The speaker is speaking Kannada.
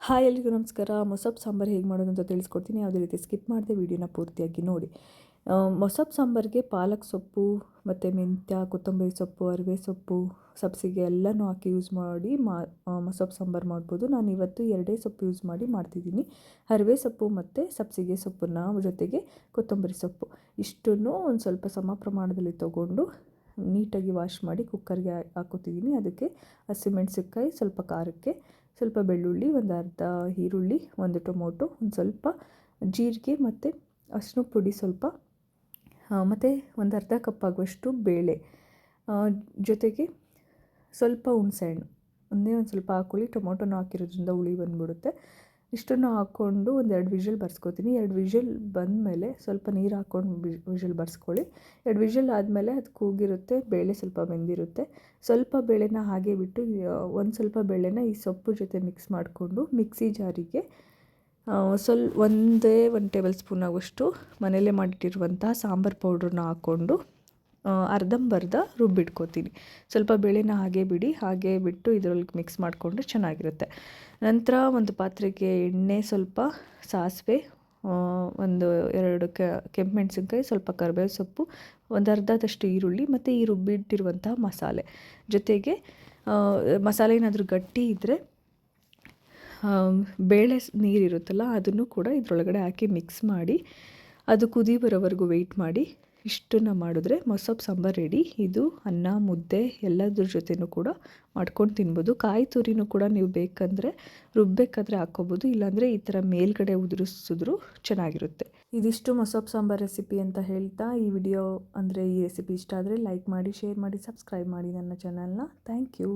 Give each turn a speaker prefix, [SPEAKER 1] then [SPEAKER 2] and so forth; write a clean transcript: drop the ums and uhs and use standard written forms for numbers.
[SPEAKER 1] ಹಾಯ್ ಎಲ್ರಿಗೂ ನಮಸ್ಕಾರ. ಮೊಸಪ್ಪು ಸಾಂಬಾರು ಹೇಗೆ ಮಾಡೋದು ಅಂತ ತಿಳಿಸ್ಕೊಡ್ತೀನಿ. ಯಾವುದೇ ರೀತಿ ಸ್ಕಿಪ್ ಮಾಡದೆ ವಿಡಿಯೋನ ಪೂರ್ತಿಯಾಗಿ ನೋಡಿ. ಮೊಸಪ್ಪು ಸಾಂಬಾರಿಗೆ ಪಾಲಕ್ ಸೊಪ್ಪು ಮತ್ತು ಮೆಂತ್ಯ, ಕೊತ್ತಂಬರಿ ಸೊಪ್ಪು, ಅರಿವೆ ಸೊಪ್ಪು, ಸಬ್ಸಿಗೆ ಎಲ್ಲನೂ ಹಾಕಿ ಯೂಸ್ ಮಾಡಿ ಮೊಸಪ್ಪು ಸಾಂಬಾರು ಮಾಡ್ಬೋದು. ನಾನು ಇವತ್ತು ಎರಡೇ ಸೊಪ್ಪು ಯೂಸ್ ಮಾಡಿ ಮಾಡ್ತಿದ್ದೀನಿ. ಅರಿವೆ ಸೊಪ್ಪು ಮತ್ತು ಸಬ್ಸಿಗೆ ಸೊಪ್ಪನ್ನ ಜೊತೆಗೆ ಕೊತ್ತಂಬರಿ ಸೊಪ್ಪು ಇಷ್ಟನ್ನು ಒಂದು ಸ್ವಲ್ಪ ಸಮ ಪ್ರಮಾಣದಲ್ಲಿ ತೊಗೊಂಡು ನೀಟಾಗಿ ವಾಶ್ ಮಾಡಿ ಕುಕ್ಕರ್ಗೆ ಹಾಕೋತಿದ್ದೀನಿ. ಅದಕ್ಕೆ ಹಸಿಮೆಣಸಿನ್ಕಾಯಿ, ಸ್ವಲ್ಪ ಖಾರಕ್ಕೆ ಸ್ವಲ್ಪ ಬೆಳ್ಳುಳ್ಳಿ, ಒಂದು ಅರ್ಧ ಈರುಳ್ಳಿ, ಒಂದು ಟೊಮೊಟೊ, ಒಂದು ಸ್ವಲ್ಪ ಜೀರಿಗೆ ಮತ್ತು ಅರಿಶಿನ ಪುಡಿ ಸ್ವಲ್ಪ, ಮತ್ತು ಒಂದು ಅರ್ಧ ಕಪ್ ಆಗುವಷ್ಟು ಬೇಳೆ, ಜೊತೆಗೆ ಸ್ವಲ್ಪ ಹುಣಸೆಹಣ್ಣು ಒಂದೇ ಒಂದು ಸ್ವಲ್ಪ ಹಾಕ್ಕೊಳ್ಳಿ. ಟೊಮೊಟೊನ ಹಾಕಿರೋದ್ರಿಂದ ಹುಳಿ ಬಂದುಬಿಡುತ್ತೆ. ಇಷ್ಟನ್ನು ಹಾಕ್ಕೊಂಡು ಒಂದು 2 ವಿಷಲ್ ಬರ್ಸ್ಕೊತೀನಿ. 2 ವಿಷಲ್ ಬಂದಮೇಲೆ ಸ್ವಲ್ಪ ನೀರು ಹಾಕ್ಕೊಂಡು ವಿಷಲ್ ಬರ್ಸ್ಕೊಳ್ಳಿ. 2 ವಿಷಲ್ ಆದಮೇಲೆ ಅದು ಕೂಗಿರುತ್ತೆ, ಬೇಳೆ ಸ್ವಲ್ಪ ಬೆಂದಿರುತ್ತೆ. ಸ್ವಲ್ಪ ಬೇಳೆನ ಹಾಗೆ ಬಿಟ್ಟು ಒಂದು ಸ್ವಲ್ಪ ಬೇಳೆನ ಈ ಸೊಪ್ಪು ಜೊತೆ ಮಿಕ್ಸ್ ಮಾಡಿಕೊಂಡು ಮಿಕ್ಸಿ ಜಾರಿಗೆ ಒಂದೇ 1 ಟೇಬಲ್ ಸ್ಪೂನ್ ಆಗುವಷ್ಟು ಮನೆಯಲ್ಲೇ ಮಾಡಿಟ್ಟಿರುವಂತಹ ಸಾಂಬಾರು ಪೌಡ್ರನ್ನ ಹಾಕ್ಕೊಂಡು ಅರ್ಧಂಬರ್ಧ ರುಬ್ಬಿಟ್ಕೋತೀನಿ. ಸ್ವಲ್ಪ ಬೇಳೆನ ಹಾಗೆ ಬಿಟ್ಟು ಇದರೊಳಗೆ ಮಿಕ್ಸ್ ಮಾಡಿಕೊಂಡ್ರೆ ಚೆನ್ನಾಗಿರುತ್ತೆ. ನಂತರ ಒಂದು ಪಾತ್ರೆಗೆ ಎಣ್ಣೆ, ಸ್ವಲ್ಪ ಸಾಸಿವೆ, ಒಂದು 2 ಕೆಂಪು ಮೆಣಸಿನ್ಕಾಯಿ, ಸ್ವಲ್ಪ ಕರಿಬೇವು ಸೊಪ್ಪು, ಒಂದು ಅರ್ಧದಷ್ಟು ಈರುಳ್ಳಿ ಮತ್ತು ಈ ರುಬ್ಬಿಟ್ಟಿರುವಂತಹ ಮಸಾಲೆ ಜೊತೆಗೆ ಮಸಾಲೆ ಏನಾದರೂ ಗಟ್ಟಿ ಇದ್ದರೆ ಬೇಳೆ ನೀರಿರುತ್ತಲ್ಲ ಅದನ್ನು ಕೂಡ ಇದರೊಳಗಡೆ ಹಾಕಿ ಮಿಕ್ಸ್ ಮಾಡಿ ಅದು ಕುದಿ ಬರೋವರೆಗೂ ವೆಯ್ಟ್ ಮಾಡಿ ಇಷ್ಟನ್ನು ಮಾಡಿದ್ರೆ ಮೊಸಪ್ಪು ಸಾಂಬಾರು ರೆಡಿ. ಇದು ಅನ್ನ, ಮುದ್ದೆ ಎಲ್ಲದ್ರ ಜೊತೆನೂ ಕೂಡ ಮಾಡ್ಕೊಂಡು ತಿನ್ಬೋದು. ಕಾಯಿ ತುರಿನೂ ಕೂಡ ನೀವು ಬೇಕಂದರೆ ರುಬ್ಬಬೇಕಾದ್ರೆ ಹಾಕ್ಕೋಬೋದು, ಇಲ್ಲಾಂದರೆ ಈ ಥರ ಮೇಲ್ಗಡೆ ಉದುರಿಸಿದ್ರು ಚೆನ್ನಾಗಿರುತ್ತೆ. ಇದಿಷ್ಟು ಮೊಸಪ್ಪು ಸಾಂಬಾರು ರೆಸಿಪಿ ಅಂತ ಹೇಳ್ತಾ ಈ ವಿಡಿಯೋ ಈ ರೆಸಿಪಿ ಇಷ್ಟ ಆದರೆ ಲೈಕ್ ಮಾಡಿ, ಶೇರ್ ಮಾಡಿ, ಸಬ್ಸ್ಕ್ರೈಬ್ ಮಾಡಿ ನನ್ನ ಚಾನಲ್ನ. Thank you.